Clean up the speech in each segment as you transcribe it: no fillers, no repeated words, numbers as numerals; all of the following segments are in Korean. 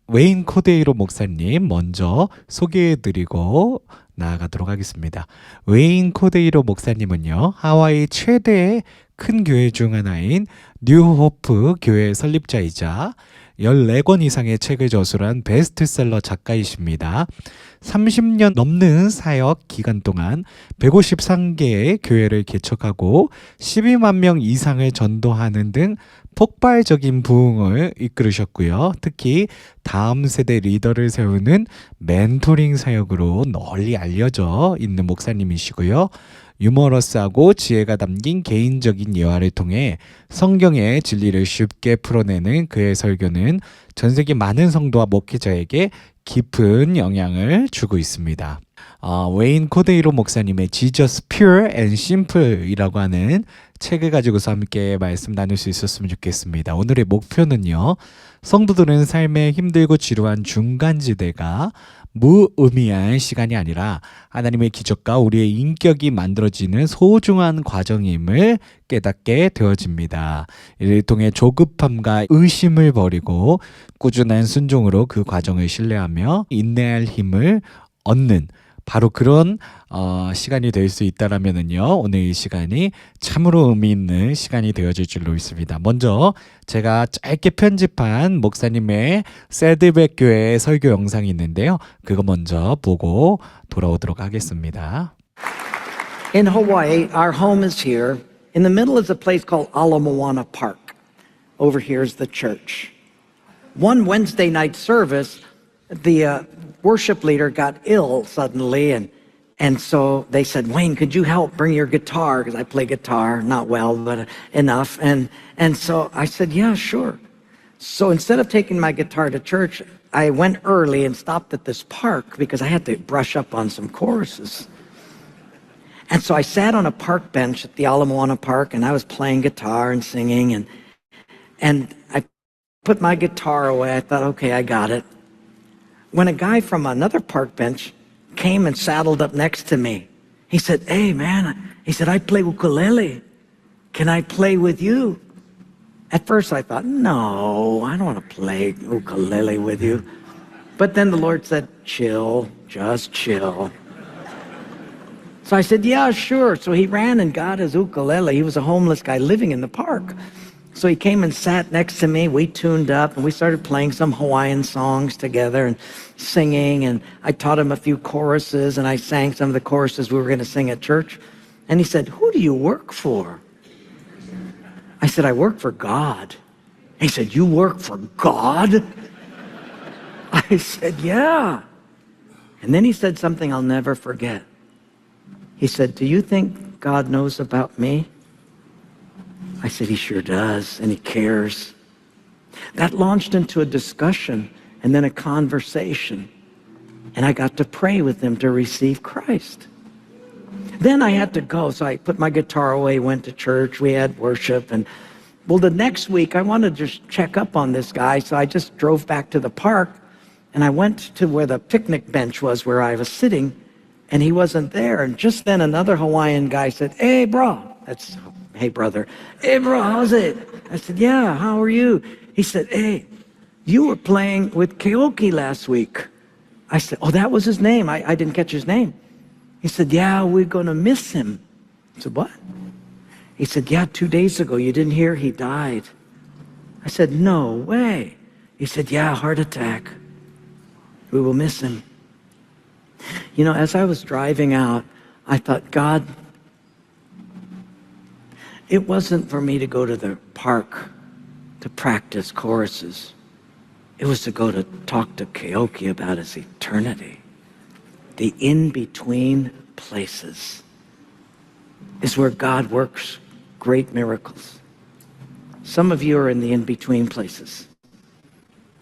웨인 코데이로 목사님 먼저 소개해드리고 나아가도록 하겠습니다. 웨인 코데이로 목사님은요, 하와이 최대의 큰 교회 중 하나인 뉴호프 교회 설립자이자 14권 이상의 책을 저술한 베스트셀러 작가이십니다. 30년 넘는 사역 기간 동안 153개의 교회를 개척하고 12만 명 이상을 전도하는 등 폭발적인 부흥을 이끌으셨고요. 특히 다음 세대 리더를 세우는 멘토링 사역으로 널리 알려져 있는 목사님이시고요. 유머러스하고 지혜가 담긴 개인적인 예화를 통해 성경의 진리를 쉽게 풀어내는 그의 설교는 전 세계 많은 성도와 목회자에게 깊은 영향을 주고 있습니다. 웨인 코데이로 목사님의 Jesus Pure and Simple이라고 하는 책을 가지고서 함께 말씀 나눌 수 있었으면 좋겠습니다. 오늘의 목표는요, 성도들은 삶에 힘들고 지루한 중간지대가 무의미한 시간이 아니라 하나님의 기적과 우리의 인격이 만들어지는 소중한 과정임을 깨닫게 되어집니다. 이를 통해 조급함과 의심을 버리고 꾸준한 순종으로 그 과정을 신뢰하며 인내할 힘을 얻는 바로 그런 시간이 될 수 있다라면은요, 오늘 이 시간이 참으로 의미 있는 시간이 되어질 줄로 믿습니다. 먼저 제가 짧게 편집한 목사님의 새드백 교회 설교 영상이 있는데요, 그거 먼저 보고 돌아오도록 하겠습니다. In Hawaii, our home is here. In the middle is a place called Ala Moana Park. Over here is the church. One Wednesday night service, the worship leader got ill suddenly, and so they said, Wayne, could you help bring your guitar? Because I play guitar, not well, but enough. And so I said, yeah, sure. So instead of taking my guitar to church, I went early and stopped at this park because I had to brush up on some choruses. And so I sat on a park bench at the Ala Moana Park, and I was playing guitar and singing, and I put my guitar away. I thought, okay, I got it. When a guy from another park bench came and saddled up next to me, he said, hey man, he said, I play ukulele. Can I play with you? At first I thought, no, I don't want to play ukulele with you. But then the Lord said, chill, just chill. So I said, yeah, sure. So he ran and got his ukulele. He was a homeless guy living in the park. So he came and sat next to me. We tuned up and we started playing some Hawaiian songs together and singing. And I taught him a few choruses and I sang some of the choruses we were going to sing at church. And he said, who do you work for? I said, I work for God. He said, you work for God? I said, yeah. And then he said something I'll never forget. He said, do you think God knows about me? I said, he sure does, and he cares. That launched into a discussion and then a conversation. And I got to pray with him to receive Christ. Then I had to go, so I put my guitar away, went to church, we had worship, and well, the next week I wanted to just check up on this guy, so I just drove back to the park, and I went to where the picnic bench was where I was sitting, and he wasn't there. And just then another Hawaiian guy said, hey, bro, that's hey, brother. Hey, bro, how's it? I said, yeah, how are you? He said, hey, you were playing with Keoki last week. I said, oh, that was his name. I didn't catch his name. He said, yeah, we're going to miss him. I said, what? He said, yeah, 2 days ago, you didn't hear he died. I said, no way. He said, yeah, heart attack. We will miss him. You know, as I was driving out, I thought, God, it wasn't for me to go to the park to practice choruses. It was to go to talk to Keoki about his eternity. The in-between places is where God works great miracles. Some of you are in the in-between places,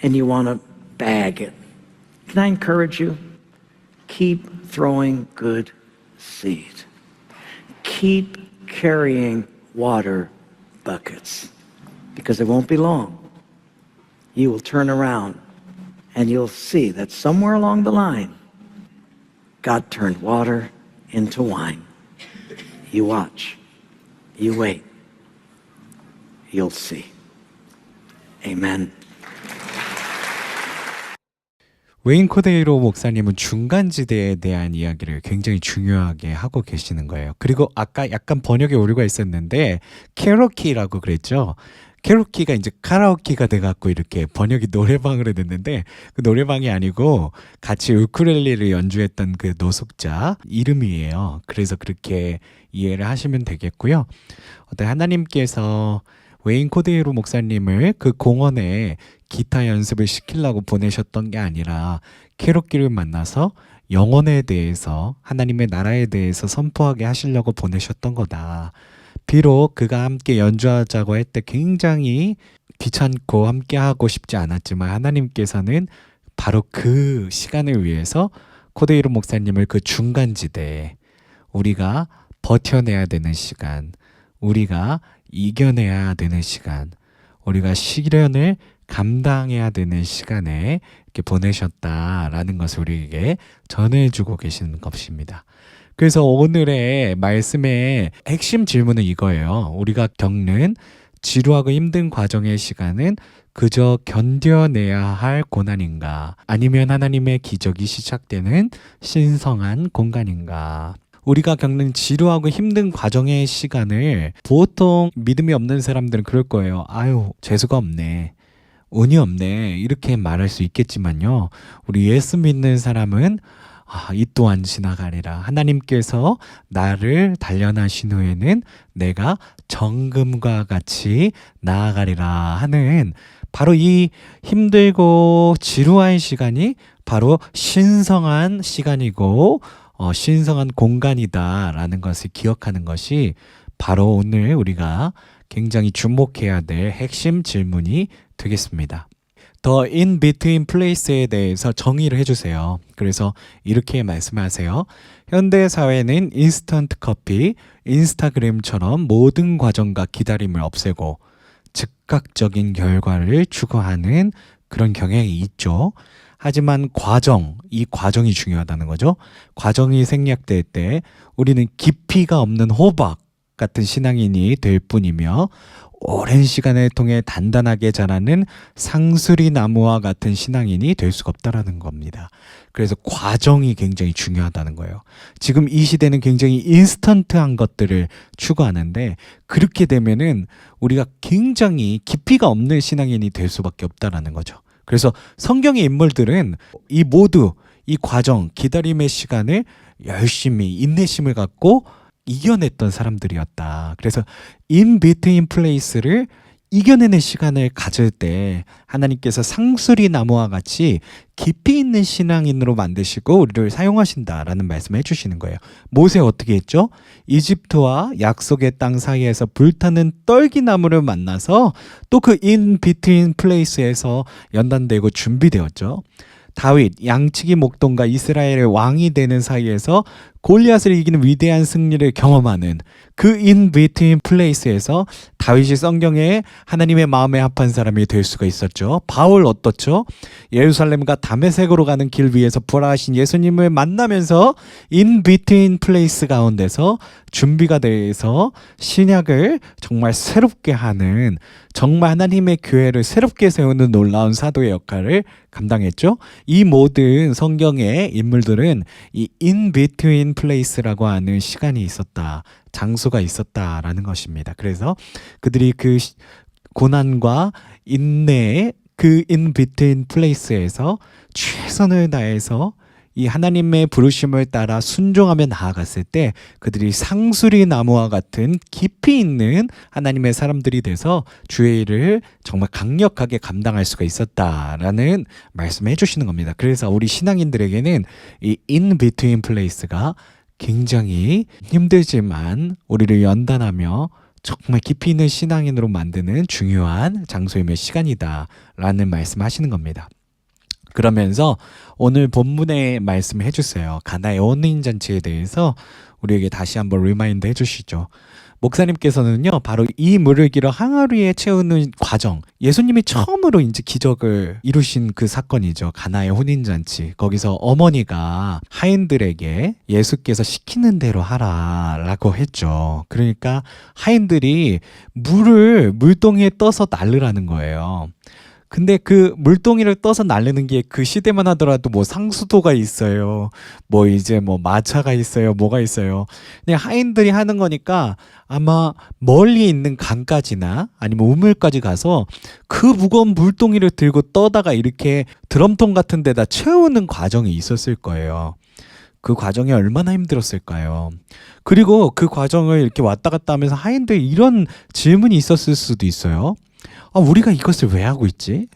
and you want to bag it. Can I encourage you? Keep throwing good seed. Keep carrying water buckets, because it won't be long. You will turn around and you'll see that somewhere along the line, God turned water into wine. You watch, you wait, you'll see. Amen. 웨인 코데이로 목사님은 중간지대에 대한 이야기를 굉장히 중요하게 하고 계시는 거예요. 그리고 아까 약간 번역에 오류가 있었는데 캐로키라고 그랬죠. 캐로키가 이제 카라오케가 돼갖고 이렇게 번역이 노래방으로 됐는데 그 노래방이 아니고 같이 우쿨렐레를 연주했던 그 노숙자 이름이에요. 그래서 그렇게 이해를 하시면 되겠고요. 어떤 하나님께서 웨인 코데이로 목사님을 그 공원에 기타 연습을 시키려고 보내셨던 게 아니라 캐롯기를 만나서 영혼에 대해서 하나님의 나라에 대해서 선포하게 하시려고 보내셨던 거다. 비록 그가 함께 연주하자고 할 때 굉장히 귀찮고 함께 하고 싶지 않았지만 하나님께서는 바로 그 시간을 위해서 코데이로 목사님을 그 중간지대에 우리가 버텨내야 되는 시간, 우리가 이겨내야 되는 시간, 우리가 시련을 감당해야 되는 시간에 이렇게 보내셨다라는 것을 우리에게 전해주고 계시는 것입니다. 그래서 오늘의 말씀의 핵심 질문은 이거예요. 우리가 겪는 지루하고 힘든 과정의 시간은 그저 견뎌내야 할 고난인가? 아니면 하나님의 기적이 시작되는 신성한 공간인가? 우리가 겪는 지루하고 힘든 과정의 시간을 보통 믿음이 없는 사람들은 그럴 거예요. 아유, 재수가 없네. 운이 없네. 이렇게 말할 수 있겠지만요. 우리 예수 믿는 사람은 이 또한 지나가리라. 하나님께서 나를 단련하신 후에는 내가 정금과 같이 나아가리라 하는 바로 이 힘들고 지루한 시간이 바로 신성한 시간이고 신성한 공간이다라는 것을 기억하는 것이 바로 오늘 우리가 굉장히 주목해야 될 핵심 질문이 되겠습니다. 더 in between place에 대해서 정의를 해주세요. 그래서 이렇게 말씀하세요. 현대 사회는 인스턴트 커피, 인스타그램처럼 모든 과정과 기다림을 없애고 즉각적인 결과를 추구하는 그런 경향이 있죠. 하지만 이 과정이 중요하다는 거죠. 과정이 생략될 때 우리는 깊이가 없는 호박 같은 신앙인이 될 뿐이며 오랜 시간을 통해 단단하게 자라는 상수리 나무와 같은 신앙인이 될 수가 없다라는 겁니다. 그래서 과정이 굉장히 중요하다는 거예요. 지금 이 시대는 굉장히 인스턴트한 것들을 추구하는데 그렇게 되면은 우리가 굉장히 깊이가 없는 신앙인이 될 수밖에 없다라는 거죠. 그래서 성경의 인물들은 이 과정, 기다림의 시간을 열심히 인내심을 갖고 이겨냈던 사람들이었다. 그래서 in between place를 이겨내는 시간을 가질 때 하나님께서 상수리 나무와 같이 깊이 있는 신앙인으로 만드시고 우리를 사용하신다라는 말씀을 해주시는 거예요. 모세 어떻게 했죠? 이집트와 약속의 땅 사이에서 불타는 떨기나무를 만나서 또 그 in between place에서 연단되고 준비되었죠. 다윗 양치기 목동과 이스라엘의 왕이 되는 사이에서 골리앗을 이기는 위대한 승리를 경험하는 그 in between place에서 다윗이 성경에 하나님의 마음에 합한 사람이 될 수가 있었죠. 바울 어떻죠? 예루살렘과 다메섹으로 가는 길 위에서 부활하신 예수님을 만나면서 in between place 가운데서 준비가 돼서 신약을 정말 새롭게 하는, 정말 하나님의 교회를 새롭게 세우는 놀라운 사도의 역할을 감당했죠. 이 모든 성경의 인물들은 이 in between place라고 하는 시간이 있었다, 장소가 있었다라는 것입니다. 그래서 그들이 그 고난과 인내의 그 in between place에서 최선을 다해서 이 하나님의 부르심을 따라 순종하며 나아갔을 때 그들이 상수리 나무와 같은 깊이 있는 하나님의 사람들이 돼서 주의 일을 정말 강력하게 감당할 수가 있었다라는 말씀을 해주시는 겁니다. 그래서 우리 신앙인들에게는 이 in between place가 굉장히 힘들지만 우리를 연단하며 정말 깊이 있는 신앙인으로 만드는 중요한 장소이며 시간이다라는 말씀하시는 겁니다. 그러면서 오늘 본문의 말씀을 해주세요. 가나의 혼인잔치에 대해서 우리에게 다시 한번 리마인드 해주시죠. 목사님께서는요, 바로 이 물을 길어 항아리에 채우는 과정, 예수님이 처음으로 이제 기적을 이루신 그 사건이죠. 가나의 혼인잔치. 거기서 어머니가 하인들에게 예수께서 시키는 대로 하라라고 했죠. 그러니까 하인들이 물을 물동이에 떠서 날르라는 거예요. 근데 그 물동이를 떠서 날리는 게 그 시대만 하더라도 뭐 상수도가 있어요. 뭐 이제 뭐 마차가 있어요. 뭐가 있어요. 그냥 하인들이 하는 거니까 아마 멀리 있는 강까지나 아니면 우물까지 가서 그 무거운 물동이를 들고 떠다가 이렇게 드럼통 같은 데다 채우는 과정이 있었을 거예요. 그 과정이 얼마나 힘들었을까요? 그리고 그 과정을 이렇게 왔다 갔다 하면서 하인들 이런 질문이 있었을 수도 있어요. 우리가 이것을 왜 하고 있지?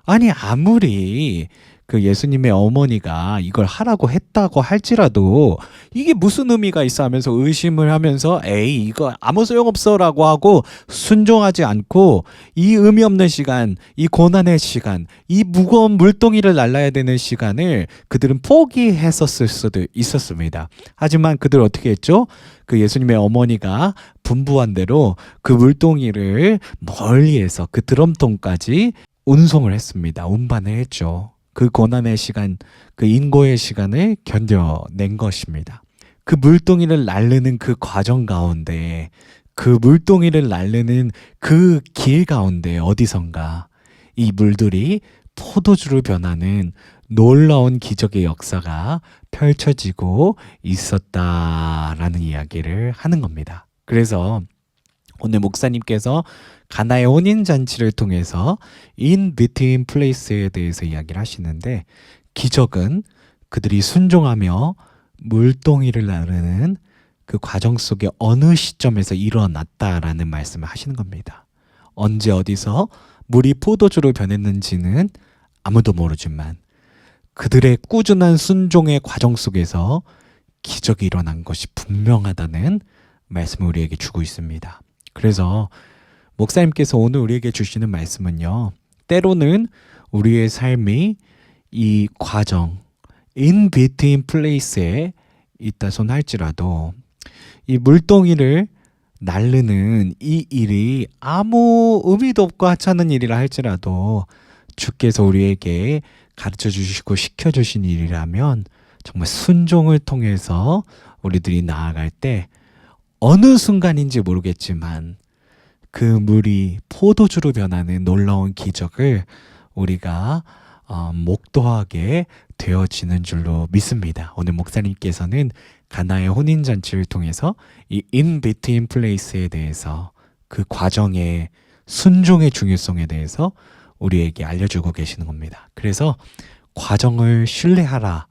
아니, 아무리 그 예수님의 어머니가 이걸 하라고 했다고 할지라도 이게 무슨 의미가 있어 하면서 의심을 하면서 에이, 이거 아무 소용없어 라고 하고 순종하지 않고 이 의미 없는 시간, 이 고난의 시간, 이 무거운 물동이를 날라야 되는 시간을 그들은 포기했었을 수도 있었습니다. 하지만 그들 어떻게 했죠? 그 예수님의 어머니가 분부한 대로 그 물동이를 멀리에서 그 드럼통까지 운송을 했습니다. 운반을 했죠. 그 고난의 시간, 그 인고의 시간을 견뎌낸 것입니다. 그 물동이를 날르는 그 과정 가운데, 그 물동이를 날르는 그 길 가운데 어디선가 이 물들이 포도주로 변하는 놀라운 기적의 역사가 펼쳐지고 있었다라는 이야기를 하는 겁니다. 그래서 오늘 목사님께서 가나의 혼인잔치를 통해서 in between place에 대해서 이야기를 하시는데, 기적은 그들이 순종하며 물동이를 나르는 그 과정 속에 어느 시점에서 일어났다라는 말씀을 하시는 겁니다. 언제 어디서 물이 포도주로 변했는지는 아무도 모르지만 그들의 꾸준한 순종의 과정 속에서 기적이 일어난 것이 분명하다는 말씀을 우리에게 주고 있습니다. 그래서 목사님께서 오늘 우리에게 주시는 말씀은요, 때로는 우리의 삶이 이 과정, in between place에 있다손 할지라도 이 물동이를 날르는 이 일이 아무 의미도 없고 하찮은 일이라 할지라도 주께서 우리에게 가르쳐 주시고 시켜 주신 일이라면 정말 순종을 통해서 우리들이 나아갈 때 어느 순간인지 모르겠지만 그 물이 포도주로 변하는 놀라운 기적을 우리가 목도하게 되어지는 줄로 믿습니다. 오늘 목사님께서는 가나의 혼인잔치를 통해서 이 in between place에 대해서, 그 과정의 순종의 중요성에 대해서 우리에게 알려주고 계시는 겁니다. 그래서 과정을 신뢰하라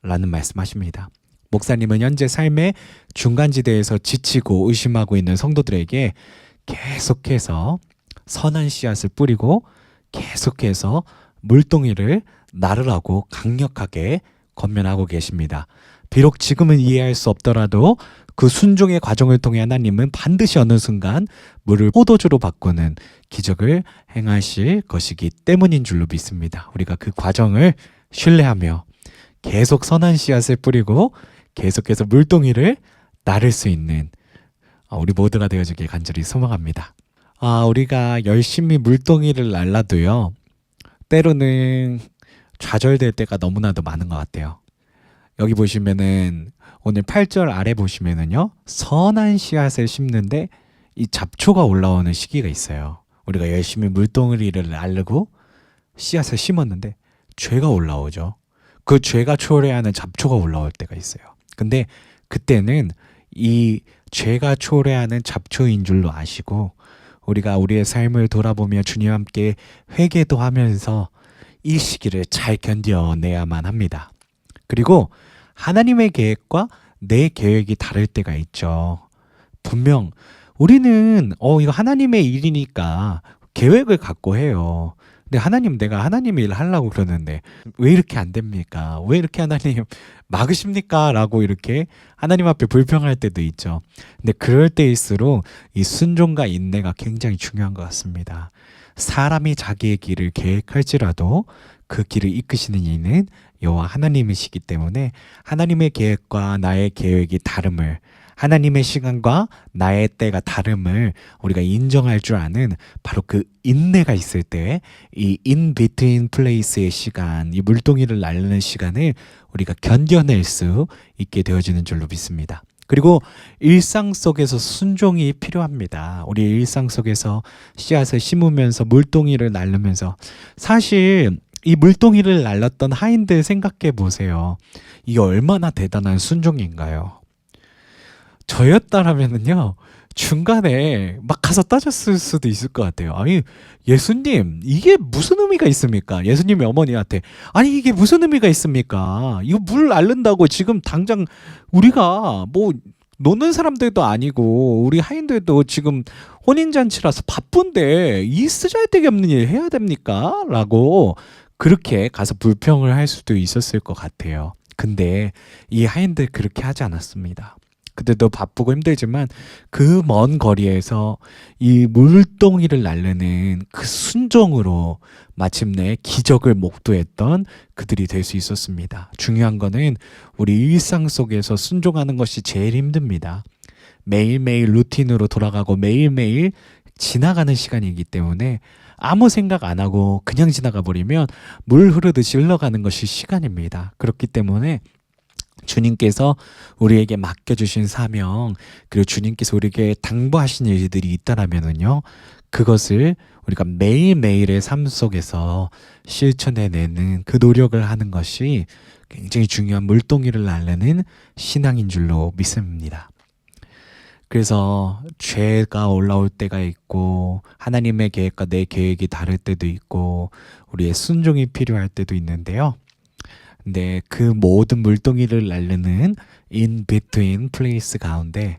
라는 말씀하십니다. 목사님은 현재 삶의 중간지대에서 지치고 의심하고 있는 성도들에게 계속해서 선한 씨앗을 뿌리고 계속해서 물동이를 나르라고 강력하게 권면하고 계십니다. 비록 지금은 이해할 수 없더라도 그 순종의 과정을 통해 하나님은 반드시 어느 순간 물을 포도주로 바꾸는 기적을 행하실 것이기 때문인 줄로 믿습니다. 우리가 그 과정을 신뢰하며 계속 선한 씨앗을 뿌리고 계속해서 물동이를 나를 수 있는 우리 모두가 되어주길 간절히 소망합니다. 우리가 열심히 물동이를 날라도요, 때로는 좌절될 때가 너무나도 많은 것 같아요. 여기 보시면은 오늘 8절 아래 보시면은요, 선한 씨앗을 심는데 이 잡초가 올라오는 시기가 있어요. 우리가 열심히 물동이를 날르고 씨앗을 심었는데 죄가 올라오죠. 그 죄가 초래하는 잡초가 올라올 때가 있어요. 근데 그때는 이 죄가 초래하는 잡초인 줄로 아시고 우리가 우리의 삶을 돌아보며 주님과 함께 회개도 하면서 이 시기를 잘 견뎌내야만 합니다. 그리고 하나님의 계획과 내 계획이 다를 때가 있죠. 분명 우리는 이거 하나님의 일이니까 계획을 갖고 해요. 근데 하나님, 내가 하나님의 일을 하려고 그러는데 왜 이렇게 안 됩니까? 왜 이렇게 하나님 막으십니까? 라고 이렇게 하나님 앞에 불평할 때도 있죠. 근데 그럴 때일수록 이 순종과 인내가 굉장히 중요한 것 같습니다. 사람이 자기의 길을 계획할지라도 그 길을 이끄시는 이는 여호와 하나님이시기 때문에 하나님의 계획과 나의 계획이 다름을 하나님의 시간과 나의 때가 다름을 우리가 인정할 줄 아는 바로 그 인내가 있을 때 이 in between place의 시간, 이 물동이를 날리는 시간을 우리가 견뎌낼 수 있게 되어지는 줄로 믿습니다. 그리고 일상 속에서 순종이 필요합니다. 우리 일상 속에서 씨앗을 심으면서 물동이를 날르면서 사실 이 물동이를 날렸던 하인들 생각해 보세요. 이게 얼마나 대단한 순종인가요? 저였다라면은요, 중간에 막 가서 따졌을 수도 있을 것 같아요. 아니, 예수님, 이게 무슨 의미가 있습니까? 예수님이 어머니한테, 아니, 이게 무슨 의미가 있습니까? 이거 물 앓는다고 지금 당장 우리가 뭐, 노는 사람들도 아니고, 우리 하인들도 지금 혼인잔치라서 바쁜데, 이 쓰잘데기 없는 일 해야 됩니까? 라고, 그렇게 가서 불평을 할 수도 있었을 것 같아요. 근데 이 하인들 그렇게 하지 않았습니다. 그때도 바쁘고 힘들지만 그 먼 거리에서 이 물동이를 날르는 그 순종으로 마침내 기적을 목도했던 그들이 될 수 있었습니다. 중요한 거는 우리 일상 속에서 순종하는 것이 제일 힘듭니다. 매일매일 루틴으로 돌아가고 매일매일 지나가는 시간이기 때문에 아무 생각 안 하고 그냥 지나가 버리면 물 흐르듯이 흘러가는 것이 시간입니다. 그렇기 때문에 주님께서 우리에게 맡겨주신 사명, 그리고 주님께서 우리에게 당부하신 일들이 있다라면은요, 그것을 우리가 매일매일의 삶 속에서 실천해내는 그 노력을 하는 것이 굉장히 중요한 물동이를 날리는 신앙인 줄로 믿습니다. 그래서 죄가 올라올 때가 있고, 하나님의 계획과 내 계획이 다를 때도 있고, 우리의 순종이 필요할 때도 있는데요. 근데 그 모든 물동이를 날르는 in between place 가운데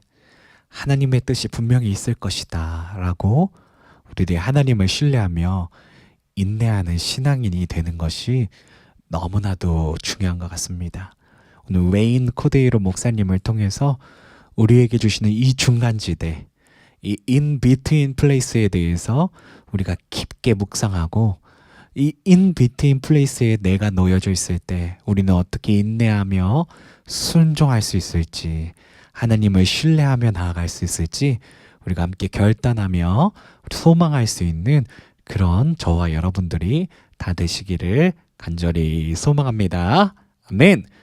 하나님의 뜻이 분명히 있을 것이다 라고 우리들이 하나님을 신뢰하며 인내하는 신앙인이 되는 것이 너무나도 중요한 것 같습니다. 오늘 웨인 코데이로 목사님을 통해서 우리에게 주시는 이 중간지대, 이 in between place에 대해서 우리가 깊게 묵상하고 이 in between place에 내가 놓여져 있을 때 우리는 어떻게 인내하며 순종할 수 있을지, 하나님을 신뢰하며 나아갈 수 있을지 우리가 함께 결단하며 소망할 수 있는 그런 저와 여러분들이 다 되시기를 간절히 소망합니다. 아멘.